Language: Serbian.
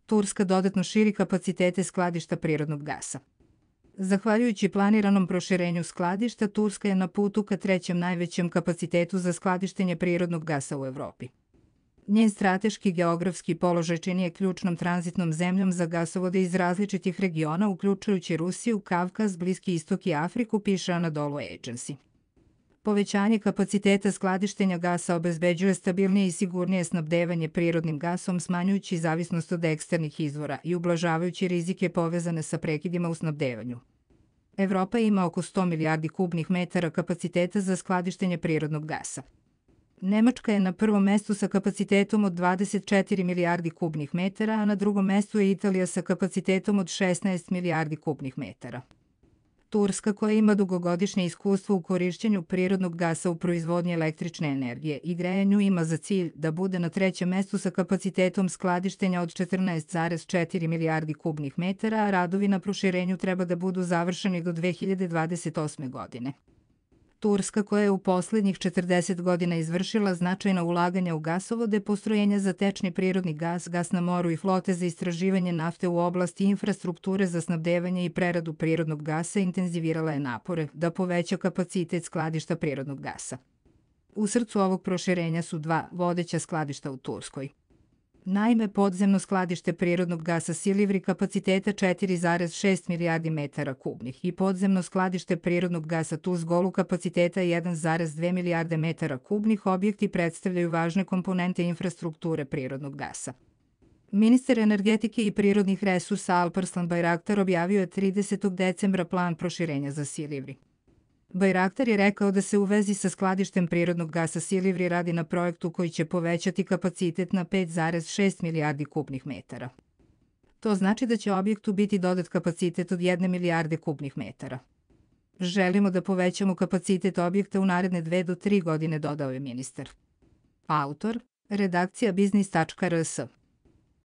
Turska dodatno širi kapacitete skladišta prirodnog gasa. Zahvaljujući planiranom proširenju skladišta, Turska je na putu ka trećem najvećem kapacitetu za skladištenje prirodnog gasa u Evropi. Njen strateški geografski položaj čini je ključnom tranzitnom zemljom za gasovode iz različitih regiona, uključujući Rusiju, Kavkaz, Bliski istok i Afriku, piše Anadolu Agency. Povećanje kapaciteta skladištenja gasa obezbeđuje stabilnije i sigurnije snabdevanje prirodnim gasom, smanjujući zavisnost od eksternih izvora i ublažavajući rizike povezane sa prekidima u snabdevanju. Evropa ima oko 100 milijardi kubnih metara kapaciteta za skladištenje prirodnog gasa. Nemačka je na prvom mestu sa kapacitetom od 24 milijardi kubnih metara, a na drugom mestu je Italija sa kapacitetom od 16 milijardi kubnih metara. Turska, koja ima dugogodišnje iskustvo u korišćenju prirodnog gasa u proizvodnji električne energije i grejanju, ima za cilj da bude na trećem mestu sa kapacitetom skladištenja od 14,4 milijardi kubnih metara, a radovi na proširenju treba da budu završeni do 2028. godine. Turska, koja je u poslednjih 40 godina izvršila značajna ulaganja u gasovode, postrojenja za tečni prirodni gas, gas na moru i flote za istraživanje nafte u oblasti infrastrukture za snabdevanje i preradu prirodnog gasa, intenzivirala je napore da poveća kapacitet skladišta prirodnog gasa. U srcu ovog proširenja su dva vodeća skladišta u Turskoj. Naime, podzemno skladište prirodnog gasa Silivri kapaciteta 4,6 milijardi metara kubnih i podzemno skladište prirodnog gasa Tuzgolu kapaciteta 1,2 milijarde metara kubnih objekti predstavljaju važne komponente infrastrukture prirodnog gasa. Ministar energetike i prirodnih resursa Alparslan Bayraktar objavio je 30. decembra plan proširenja za Silivri. Bayraktar je rekao da se u vezi sa skladištem prirodnog gasa Silivri radi na projektu koji će povećati kapacitet na 5,6 milijardi kubnih metara. To znači da će objektu biti dodat kapacitet od 1 milijarde kubnih metara. Želimo da povećamo kapacitet objekta u naredne 2 do 3 godine, dodao je ministar. Autor, redakcija biznis.rs.